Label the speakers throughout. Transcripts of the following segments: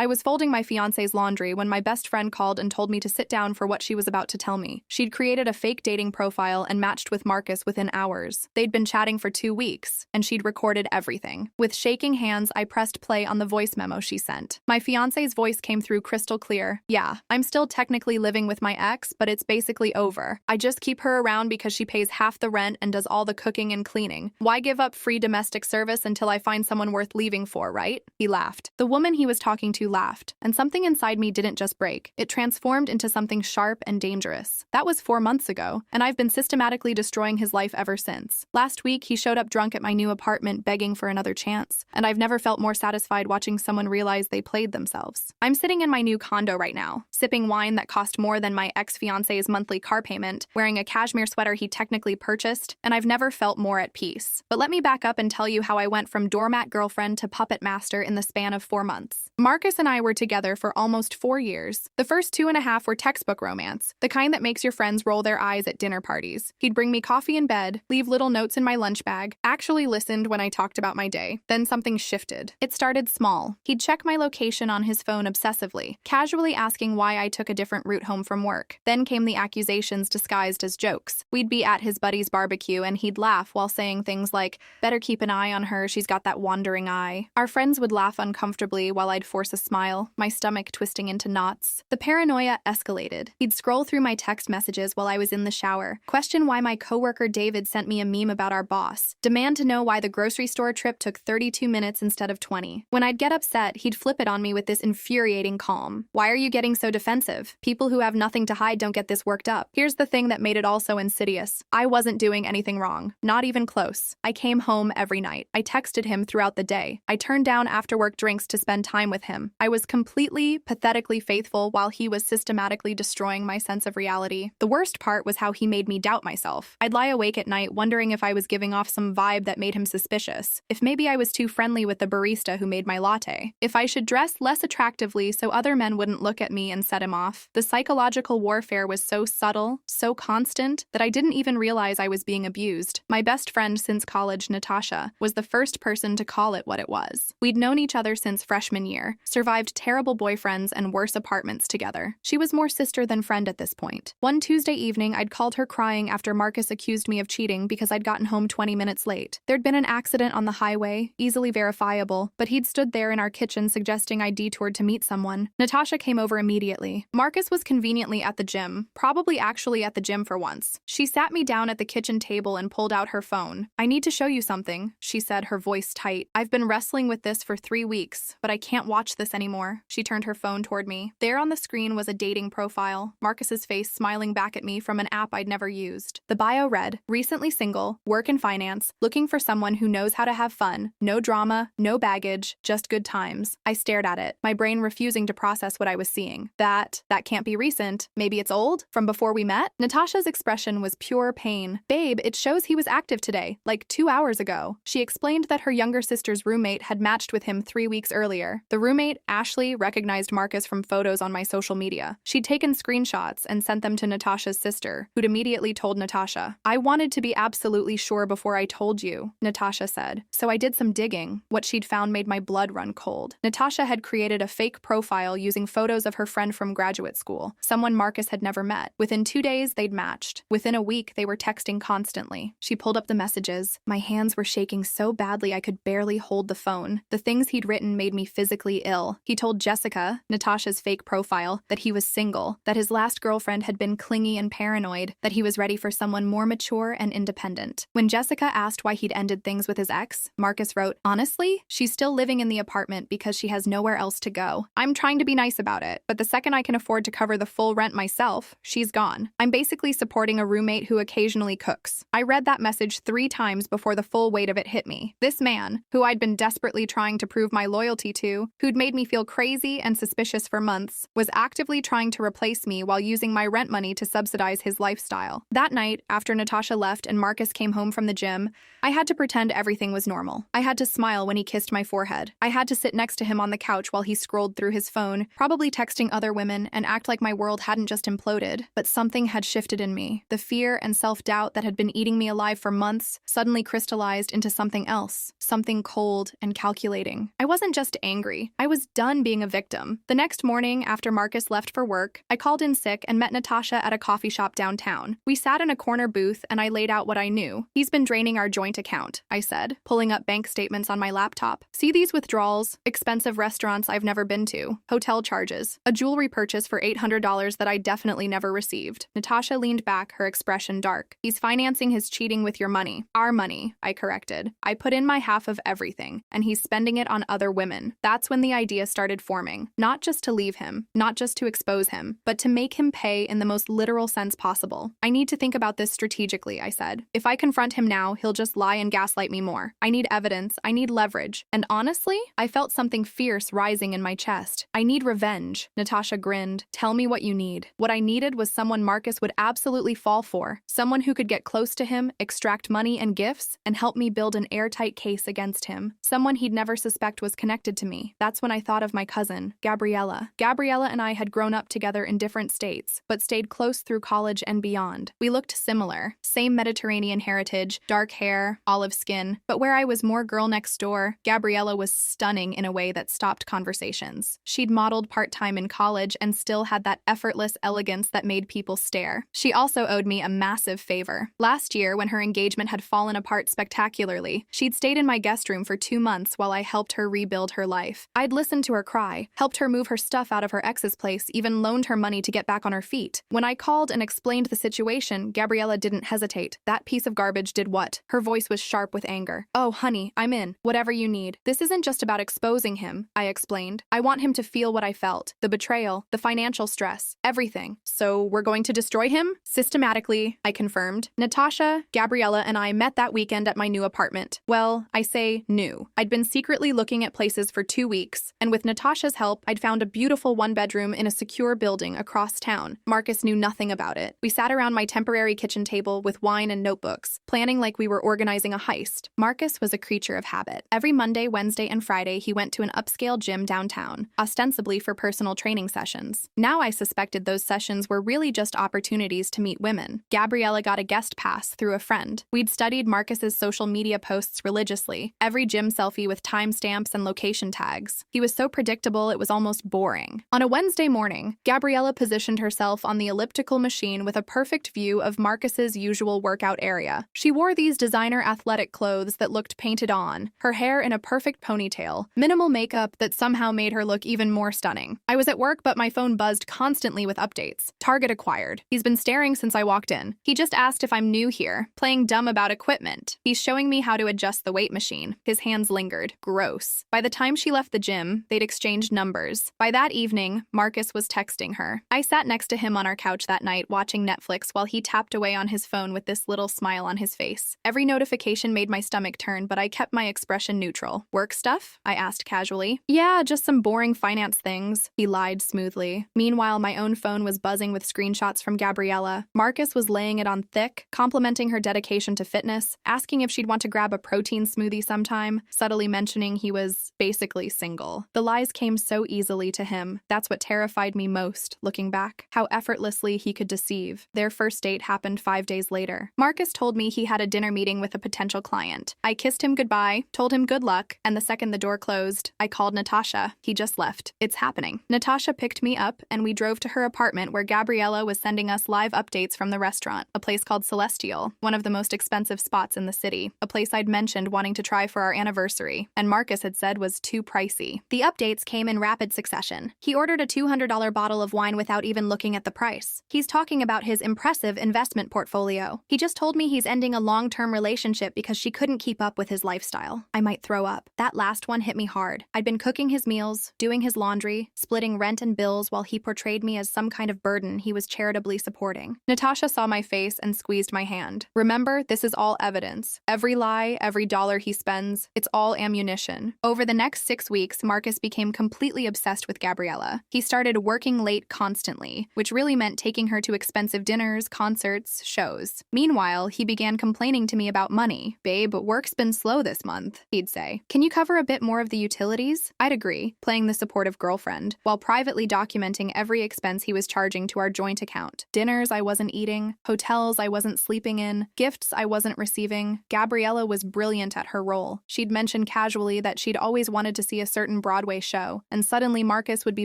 Speaker 1: I was folding my fiancé's laundry when my best friend called and told me to sit down for what she was about to tell me. She'd created a fake dating profile and matched with Marcus within hours. They'd been chatting for 2 weeks, and she'd recorded everything. With shaking hands, I pressed play on the voice memo she sent. My fiancé's voice came through crystal clear. Yeah, I'm still technically living with my ex, but it's basically over. I just keep her around because she pays half the rent and does all the cooking and cleaning. Why give up free domestic service until I find someone worth leaving for, right? He laughed. The woman he was talking to laughed, and something inside me didn't just break. It transformed into something sharp and dangerous. That was 4 months ago, and I've been systematically destroying his life ever since. Last week, he showed up drunk at my new apartment begging for another chance, and I've never felt more satisfied watching someone realize they played themselves. I'm sitting in my new condo right now, sipping wine that cost more than my ex-fiancé's monthly car payment, wearing a cashmere sweater he technically purchased, and I've never felt more at peace. But let me back up and tell you how I went from doormat girlfriend to puppet master in the span of 4 months. Marcus and I were together for almost 4 years. The first 2.5 were textbook romance, the kind that makes your friends roll their eyes at dinner parties. He'd bring me coffee in bed, leave little notes in my lunch bag, actually listened when I talked about my day. Then something shifted. It started small. He'd check my location on his phone obsessively, casually asking why I took a different route home from work. Then came the accusations disguised as jokes. We'd be at his buddy's barbecue and he'd laugh while saying things like, "Better keep an eye on her, she's got that wandering eye." Our friends would laugh uncomfortably while I'd force a smile, my stomach twisting into knots. The paranoia escalated. He'd scroll through my text messages while I was in the shower, question why my coworker David sent me a meme about our boss, demand to know why the grocery store trip took 32 minutes instead of 20. When I'd get upset, he'd flip it on me with this infuriating calm. "Why are you getting so defensive? People who have nothing to hide don't get this worked up." Here's the thing that made it all so insidious. I wasn't doing anything wrong, not even close. I came home every night. I texted him throughout the day. I turned down after-work drinks to spend time with him. I was completely, pathetically faithful while he was systematically destroying my sense of reality. The worst part was how he made me doubt myself. I'd lie awake at night wondering if I was giving off some vibe that made him suspicious, if maybe I was too friendly with the barista who made my latte, if I should dress less attractively so other men wouldn't look at me and set him off. The psychological warfare was so subtle, so constant, that I didn't even realize I was being abused. My best friend since college, Natasha, was the first person to call it what it was. We'd known each other since freshman year, survived terrible boyfriends and worse apartments together. She was more sister than friend at this point. One Tuesday evening, I'd called her crying after Marcus accused me of cheating because I'd gotten home 20 minutes late. There'd been an accident on the highway, easily verifiable, but he'd stood there in our kitchen suggesting I detoured to meet someone. Natasha came over immediately. Marcus was conveniently at the gym, probably actually at the gym for once. She sat me down at the kitchen table and pulled out her phone. "I need to show you something," she said, her voice tight. "I've been wrestling with this for 3 weeks, but I can't watch this anymore." She turned her phone toward me. There on the screen was a dating profile, Marcus's face smiling back at me from an app I'd never used. The bio read, "Recently single, work in finance, looking for someone who knows how to have fun, no drama, no baggage, just good times." I stared at it, my brain refusing to process what I was seeing. That can't be recent. Maybe it's old? From before we met? Natasha's expression was pure pain. "Babe, it shows he was active today, like 2 hours ago." She explained that her younger sister's roommate had matched with him 3 weeks earlier. The roommate, Ashley, recognized Marcus from photos on my social media. She'd taken screenshots and sent them to Natasha's sister, who'd immediately told Natasha. "I wanted to be absolutely sure before I told you," Natasha said. "So I did some digging." What she'd found made my blood run cold. Natasha had created a fake profile using photos of her friend from graduate school, someone Marcus had never met. Within 2 days, they'd matched. Within a week, they were texting constantly. She pulled up the messages. My hands were shaking so badly I could barely hold the phone. The things he'd written made me physically ill. He told Jessica, Natasha's fake profile, that he was single, that his last girlfriend had been clingy and paranoid, that he was ready for someone more mature and independent. When Jessica asked why he'd ended things with his ex, Marcus wrote, "Honestly, she's still living in the apartment because she has nowhere else to go. I'm trying to be nice about it, but the second I can afford to cover the full rent myself, she's gone. I'm basically supporting a roommate who occasionally cooks." I read that message 3 times before the full weight of it hit me. This man, who I'd been desperately trying to prove my loyalty to, who'd made me feel crazy and suspicious for months, was actively trying to replace me while using my rent money to subsidize his lifestyle. That night, after Natasha left and Marcus came home from the gym, I had to pretend everything was normal. I had to smile when he kissed my forehead. I had to sit next to him on the couch while he scrolled through his phone, probably texting other women, and act like my world hadn't just imploded. But something had shifted in me. The fear and self-doubt that had been eating me alive for months suddenly crystallized into something else, something cold and calculating. I wasn't just angry. I was done being a victim. The next morning, after Marcus left for work, I called in sick and met Natasha at a coffee shop downtown. We sat in a corner booth and I laid out what I knew. He's been draining our joint account, I said, pulling up bank statements on my laptop. See these withdrawals? Expensive restaurants I've never been to, hotel charges, a jewelry purchase for $800 that I definitely never received. Natasha leaned back, her expression dark. He's financing his cheating with your money. Our money, I corrected. I put in my half of everything, and he's spending it on other women. That's when the idea started forming. Not just to leave him, not just to expose him, but to make him pay in the most literal sense possible. I need to think about this strategically, I said. If I confront him now, he'll just lie and gaslight me more. I need evidence, I need leverage. And honestly, I felt something fierce rising in my chest. I need revenge. Natasha grinned. Tell me what you need. What I needed was someone Marcus would absolutely fall for. Someone who could get close to him, extract money and gifts, and help me build an airtight case against him. Someone he'd never suspect was connected to me. That's when I thought of my cousin, Gabriella. Gabriella and I had grown up together in different states, but stayed close through college and beyond. We looked similar. Same Mediterranean heritage, dark hair, olive skin. But where I was more girl next door, Gabriella was stunning in a way that stopped conversations. She'd modeled part-time in college and still had that effortless elegance that made people stare. She also owed me a massive favor. Last year, when her engagement had fallen apart spectacularly, she'd stayed in my guest room for 2 months while I helped her rebuild her life. I'd listened to her cry, helped her move her stuff out of her ex's place, even loaned her money to get back on her feet. When I called and explained the situation, Gabriella didn't hesitate. That piece of garbage did what? Her voice was sharp with anger. Oh, honey, I'm in. Whatever you need. This isn't just about exposing him, I explained. I want him to feel what I felt. The betrayal, the financial stress, everything. So we're going to destroy him? Systematically, I confirmed. Natasha, Gabriella, and I met that weekend at my new apartment. Well, I say new. I'd been secretly looking at places for 2 weeks, and with Natasha's help, I'd found a beautiful one-bedroom in a secure building across town. Marcus knew nothing about it. We sat around my temporary kitchen table with wine and notebooks, planning like we were organizing a heist. Marcus was a creature of habit. Every Monday, Wednesday, and Friday, he went to an upscale gym downtown, ostensibly for personal training sessions. Now I suspected those sessions were really just opportunities to meet women. Gabriella got a guest pass through a friend. We'd studied Marcus's social media posts religiously, every gym selfie with timestamps and location tags. He was so predictable it was almost boring. On a Wednesday morning, Gabriella positioned herself on the elliptical machine with a perfect view of Marcus's usual workout area. She wore these designer athletic clothes that looked painted on, her hair in a perfect ponytail, minimal makeup that somehow made her look even more stunning. I was at work, but my phone buzzed constantly with updates. Target acquired. He's been staring since I walked in. He just asked if I'm new here, playing dumb about equipment. He's showing me how to adjust the weight machine. His hands lingered. Gross. By the time she left the gym, they'd exchanged numbers. By that evening, Marcus was texting her. I sat next to him on our couch that night watching Netflix while he tapped away on his phone with this little smile on his face. Every notification made my stomach turn, but I kept my expression neutral. Work stuff? I asked casually. Yeah, just some boring finance things, he lied smoothly. Meanwhile, my own phone was buzzing with screenshots from Gabriella. Marcus was laying it on thick, complimenting her dedication to fitness, asking if she'd want to grab a protein smoothie sometime, subtly mentioning he was basically single. The lies came so easily to him. That's what terrified me most, looking back. How effortlessly he could deceive. Their first date happened 5 days later. Marcus told me he had a dinner meeting with a potential client. I kissed him goodbye, told him good luck, and the second the door closed, I called Natasha. He just left. It's happening. Natasha picked me up, and we drove to her apartment where Gabriella was sending us live updates from the restaurant, a place called Celestial, one of the most expensive spots in the city, a place I'd mentioned wanting to try for our anniversary, and Marcus had said was too pricey. The updates came in rapid succession. He ordered a $200 bottle of wine without even looking at the price. He's talking about his impressive investment portfolio. He just told me he's ending a long-term relationship because she couldn't keep up with his lifestyle. I might throw up. That last one hit me hard. I'd been cooking his meals, doing his laundry, splitting rent and bills while he portrayed me as some kind of burden he was charitably supporting. Natasha saw my face and squeezed my hand. Remember, this is all evidence. Every lie, every dollar he spends, it's all ammunition. Over the next 6 weeks, Marcus became completely obsessed with Gabriella. He started working late constantly, which really meant taking her to expensive dinners, concerts, shows. Meanwhile, he began complaining to me about money. Babe, work's been slow this month, he'd say. Can you cover a bit more of the utilities? I'd agree, playing the supportive girlfriend, while privately documenting every expense he was charging to our joint account. Dinners I wasn't eating, hotels I wasn't sleeping in, gifts I wasn't receiving. Gabriella was brilliant at her role. She'd mentioned casually that she'd always wanted to see a certain broad Broadway show, and suddenly Marcus would be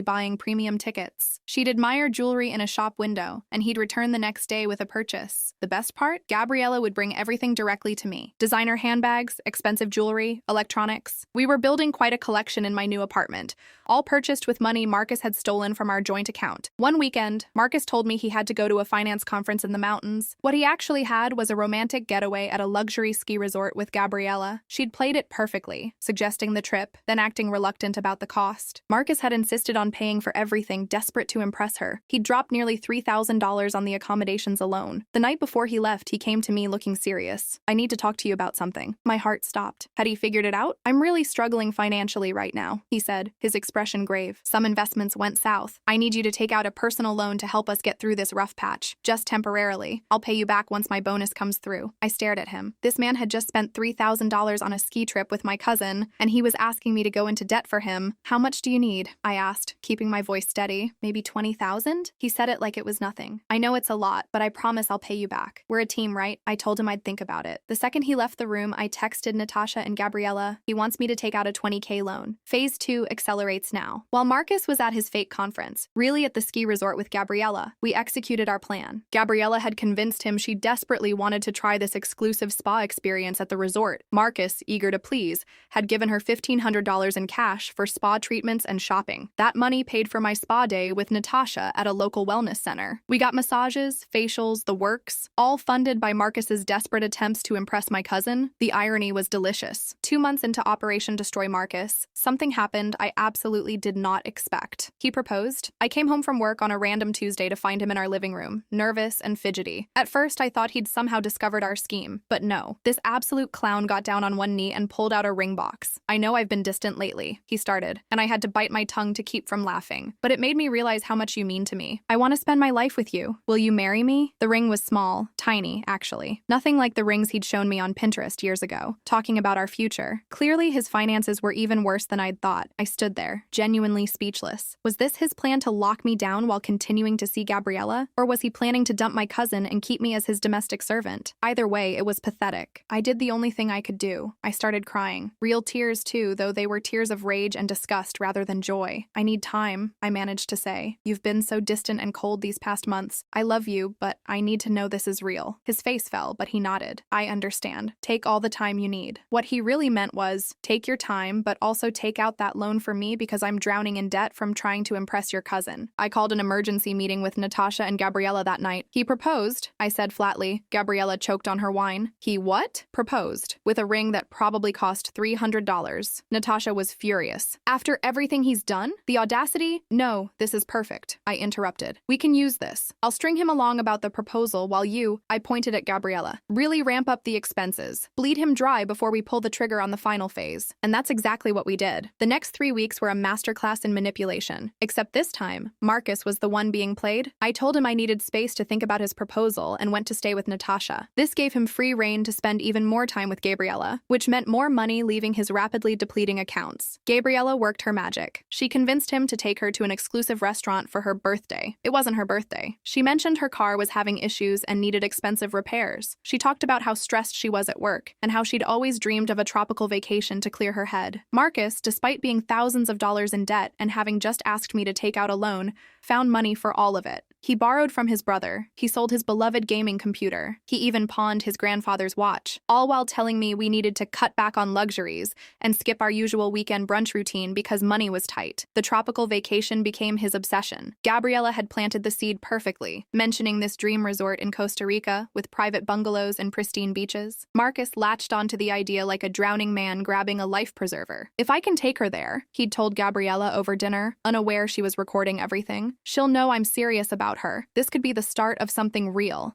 Speaker 1: buying premium tickets. She'd admire jewelry in a shop window, and he'd return the next day with a purchase. The best part? Gabriella would bring everything directly to me. Designer handbags, expensive jewelry, electronics. We were building quite a collection in my new apartment, all purchased with money Marcus had stolen from our joint account. One weekend, Marcus told me he had to go to a finance conference in the mountains. What he actually had was a romantic getaway at a luxury ski resort with Gabriella. She'd played it perfectly, suggesting the trip, then acting reluctant about the cost. Marcus had insisted on paying for everything, desperate to impress her. He'd dropped nearly $3,000 on the accommodations alone. The night before he left, he came to me looking serious. "I need to talk to you about something." My heart stopped. Had he figured it out? "I'm really struggling financially right now," he said, his expression grave. "Some investments went south. I need you to take out a personal loan to help us get through this rough patch, just temporarily. I'll pay you back once my bonus comes through." I stared at him. This man had just spent $3,000 on a ski trip with my cousin, and he was asking me to go into debt for him. "How much do you need?" I asked, keeping my voice steady. "Maybe 20,000? He said it like it was nothing. "I know it's a lot, but I promise I'll pay you back. We're a team, right?" I told him I'd think about it. The second he left the room, I texted Natasha and Gabriella. "He wants me to take out a $20K loan. Phase 2 accelerates now." While Marcus was at his fake conference, really at the ski resort with Gabriella, we executed our plan. Gabriella had convinced him she desperately wanted to try this exclusive spa experience at the resort. Marcus, eager to please, had given her $1,500 in cash for spa treatments and shopping. That money paid for my spa day with Natasha at a local wellness center. We got massages, facials, the works, all funded by Marcus's desperate attempts to impress my cousin. The irony was delicious. 2 months into Operation Destroy Marcus, something happened I absolutely did not expect. He proposed. I came home from work on a random Tuesday to find him in our living room, nervous and fidgety. At first, I thought he'd somehow discovered our scheme, but no. This absolute clown got down on one knee and pulled out a ring box. "I know I've been distant lately," he started, and I had to bite my tongue to keep from laughing. "But it made me realize how much you mean to me. I want to spend my life with you. Will you marry me?" The ring was small, tiny, actually. Nothing like the rings he'd shown me on Pinterest years ago, talking about our future. Clearly, his finances were even worse than I'd thought. I stood there, genuinely speechless. Was this his plan to lock me down while continuing to see Gabriella? Or was he planning to dump my cousin and keep me as his domestic servant? Either way, it was pathetic. I did the only thing I could do. I started crying. Real tears, too, though they were tears of rage and disgust rather than joy. "I need time," I managed to say. "You've been so distant and cold these past months. I love you, but I need to know this is real." His face fell, but he nodded. "I understand. Take all the time you need." What he really meant was, take your time, but also take out that loan for me because I'm drowning in debt from trying to impress your cousin. I called an emergency meeting with Natasha and Gabriella that night. "He proposed," I said flatly. Gabriella choked on her wine. "He what?" "Proposed. With a ring that probably cost $300. Natasha was furious. "After everything he's done? The audacity?" "No, this is perfect," I interrupted. "We can use this. I'll string him along about the proposal while you," I pointed at Gabriella, "really ramp up the expenses. Bleed him dry before we pull the trigger on the final phase." And that's exactly what we did. The next 3 weeks were a masterclass in manipulation. Except this time, Marcus was the one being played. I told him I needed space to think about his proposal and went to stay with Natasha. This gave him free rein to spend even more time with Gabriella, which meant more money leaving his rapidly depleting accounts. Gabriella worked her magic. She convinced him to take her to an exclusive restaurant for her birthday. It wasn't her birthday. She mentioned her car was having issues and needed expensive repairs. She talked about how stressed she was at work and how she'd always dreamed of a tropical vacation to clear her head. Marcus, despite being thousands of dollars in debt and having just asked me to take out a loan, found money for all of it. He borrowed from his brother. He sold his beloved gaming computer. He even pawned his grandfather's watch, all while telling me we needed to cut back on luxuries and skip our usual weekend brunch routine because money was tight. The tropical vacation became his obsession. Gabriella had planted the seed perfectly, mentioning this dream resort in Costa Rica with private bungalows and pristine beaches. Marcus latched onto the idea like a drowning man grabbing a life preserver. "If I can take her there," he'd told Gabriella over dinner, unaware she was recording everything, "she'll know I'm serious about her. This could be the start of something real.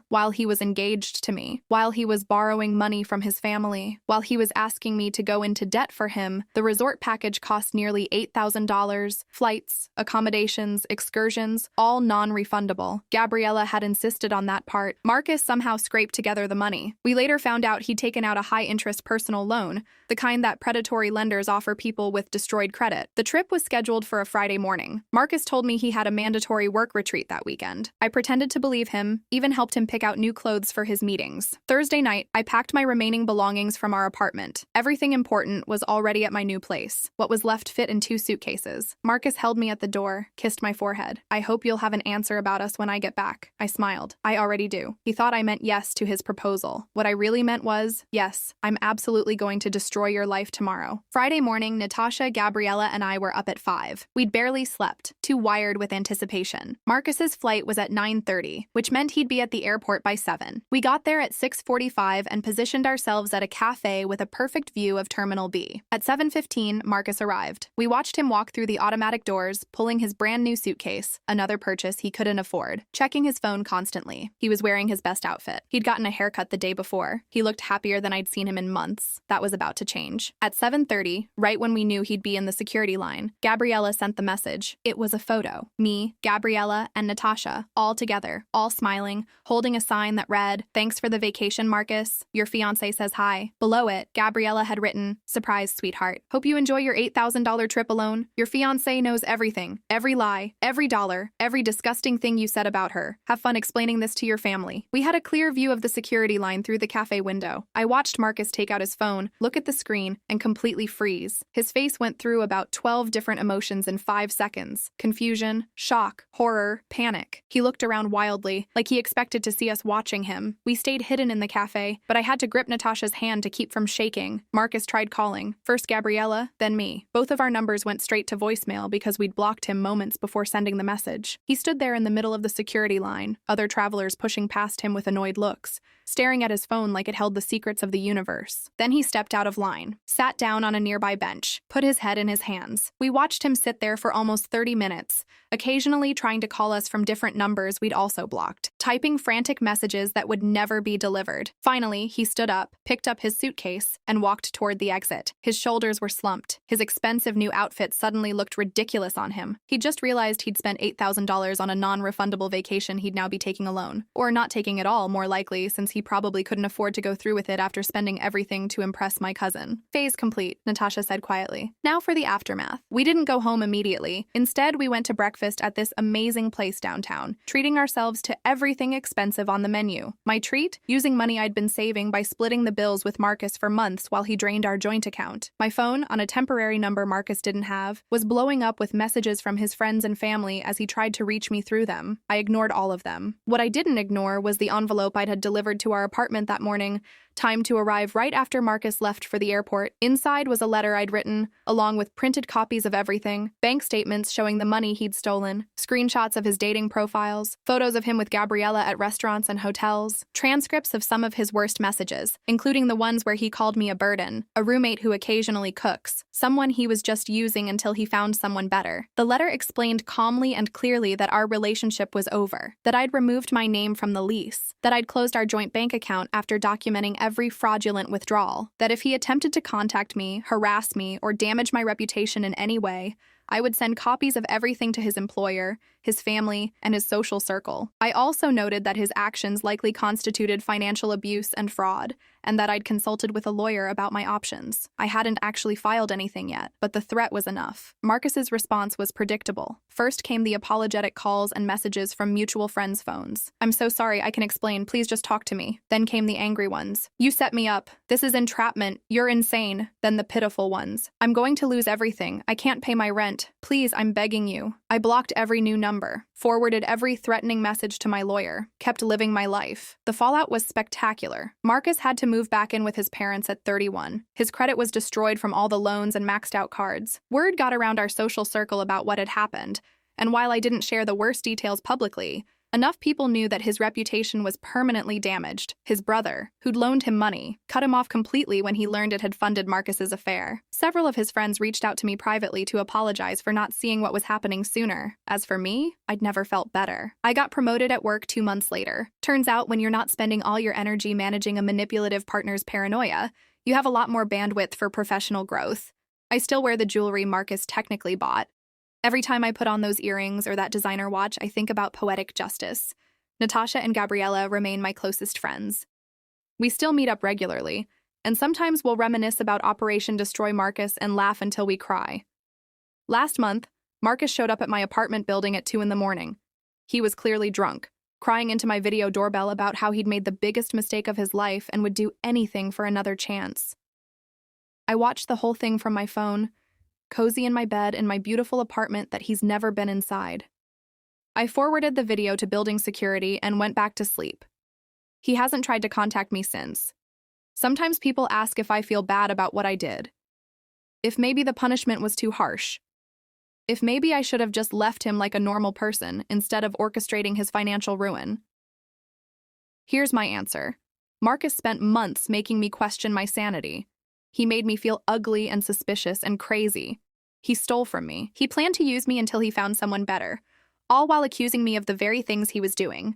Speaker 1: While he was engaged to me, while he was borrowing money from his family, while he was asking me to go into debt for him, the resort package cost nearly $8,000. Flights, accommodations, excursions, all non-refundable. Gabriella had insisted on that part. Marcus somehow scraped together the money. We later found out he'd taken out a high-interest personal loan, the kind that predatory lenders offer people with destroyed credit. The trip was scheduled for a Friday morning. Marcus told me he had a mandatory work retreat that weekend. I pretended to believe him, even helped him pick out new clothes for his meetings. Thursday night, I packed my remaining belongings from our apartment. Everything important was already at my new place. What was left fit in 2 suitcases. Marcus held me at the door, kissed my forehead. I hope you'll have an answer about us when I get back. I smiled. I already do. He thought I meant yes to his proposal. What I really meant was, yes, I'm absolutely going to destroy your life tomorrow. Friday morning, Natasha, Gabriella, and I were up at 5. We'd barely slept, too wired with anticipation. Marcus's flight was at 9:30, which meant he'd be at the airport by 7. We got there at 6:45 and positioned ourselves at a cafe with a perfect view of Terminal B. At 7:15, Marcus arrived. We watched him walk through the automatic doors, pulling his brand new suitcase, another purchase he couldn't afford, checking his phone constantly. He was wearing his best outfit. He'd gotten a haircut the day before. He looked happier than I'd seen him in months. That was about to change. At 7:30, right when we knew he'd be in the security line, Gabriella sent the message. It was a photo. Me, Gabriella, and Natasha, all together, all smiling, holding a sign that read, "Thanks for the vacation, Marcus. Your fiancé says hi." Below it, Gabriella had written, "Surprise, sweetheart. Hope you enjoy your $8,000 trip alone. Your fiancé knows everything. Every lie, every dollar, every disgusting thing you said about her. Have fun explaining this to your family." We had a clear view of the security line through the cafe window. I watched Marcus take out his phone, look at the screen, and completely freeze. His face went through about 12 different emotions in 5 seconds. Confusion, shock, horror, panic. He looked around wildly, like he expected to see us watching him. We stayed hidden in the cafe, but I had to grip Natasha's hand to keep from shaking. Marcus tried calling. First Gabriella, then me. Both of our numbers went straight to voicemail because we'd blocked him moments before sending the message. He stood there in the middle of the security line, other travelers pushing past him with annoyed looks, staring at his phone like it held the secrets of the universe. Then he stepped out of line, sat down on a nearby bench, put his head in his hands. We watched him sit there for almost 30 minutes, occasionally trying to call us from different numbers we'd also blocked, typing frantic messages that would never be delivered. Finally, he stood up, picked up his suitcase, and walked toward the exit. His shoulders were slumped. His expensive new outfit suddenly looked ridiculous on him. He'd just realized he'd spent $8,000 on a non-refundable vacation he'd now be taking alone. Or not taking at all, more likely, since he probably couldn't afford to go through with it after spending everything to impress my cousin. Phase complete, Natasha said quietly. Now for the aftermath. We didn't go home immediately. Instead, we went to breakfast at this amazing place downtown, treating ourselves to everything expensive on the menu. My treat? Using money I'd been saving by splitting the bills with Marcus for months while he drained our joint account. My phone, on a temporary number Marcus didn't have, was blowing up with messages from his friends and family as he tried to reach me through them. I ignored all of them. What I didn't ignore was the envelope I'd had delivered to our apartment that morning, timed to arrive right after Marcus left for the airport. Inside was a letter I'd written, along with printed copies of everything, bank statements showing the money he'd stolen, screenshots of his dating profiles, photos of him with Gabriella at restaurants and hotels, transcripts of some of his worst messages, including the ones where he called me a burden, a roommate who occasionally cooks, someone he was just using until he found someone better. The letter explained calmly and clearly that our relationship was over, that I'd removed my name from the lease, that I'd closed our joint bank account after documenting every fraudulent withdrawal, that if he attempted to contact me, harass me, or damage my reputation in any way, I would send copies of everything to his employer, his family, and his social circle. I also noted that his actions likely constituted financial abuse and fraud, and that I'd consulted with a lawyer about my options. I hadn't actually filed anything yet, but the threat was enough. Marcus's response was predictable. First came the apologetic calls and messages from mutual friends' phones. "I'm so sorry, I can explain, please just talk to me." Then came the angry ones. "You set me up. This is entrapment. You're insane." Then the pitiful ones. "I'm going to lose everything. I can't pay my rent. Please, I'm begging you." I blocked every new number, forwarded every threatening message to my lawyer, kept living my life. The fallout was spectacular. Marcus had to move back in with his parents at 31. His credit was destroyed from all the loans and maxed out cards. Word got around our social circle about what had happened, and while I didn't share the worst details publicly, enough people knew that his reputation was permanently damaged. His brother, who'd loaned him money, cut him off completely when he learned it had funded Marcus's affair. Several of his friends reached out to me privately to apologize for not seeing what was happening sooner. As for me, I'd never felt better. I got promoted at work 2 months later. Turns out when you're not spending all your energy managing a manipulative partner's paranoia, you have a lot more bandwidth for professional growth. I still wear the jewelry Marcus technically bought. Every time I put on those earrings or that designer watch, I think about poetic justice. Natasha and Gabriella remain my closest friends. We still meet up regularly, and sometimes we'll reminisce about Operation Destroy Marcus and laugh until we cry. Last month, Marcus showed up at my apartment building at 2 in the morning. He was clearly drunk, crying into my video doorbell about how he'd made the biggest mistake of his life and would do anything for another chance. I watched the whole thing from my phone, cozy in my bed in my beautiful apartment that he's never been inside. I forwarded the video to building security and went back to sleep. He hasn't tried to contact me since. Sometimes people ask if I feel bad about what I did. If maybe the punishment was too harsh. If maybe I should have just left him like a normal person instead of orchestrating his financial ruin. Here's my answer. Marcus spent months making me question my sanity. He made me feel ugly and suspicious and crazy. He stole from me. He planned to use me until he found someone better, all while accusing me of the very things he was doing.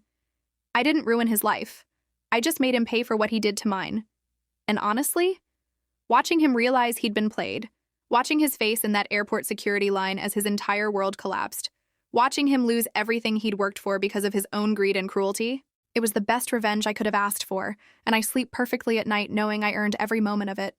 Speaker 1: I didn't ruin his life. I just made him pay for what he did to mine. And honestly, watching him realize he'd been played, watching his face in that airport security line as his entire world collapsed, watching him lose everything he'd worked for because of his own greed and cruelty, it was the best revenge I could have asked for, and I sleep perfectly at night knowing I earned every moment of it.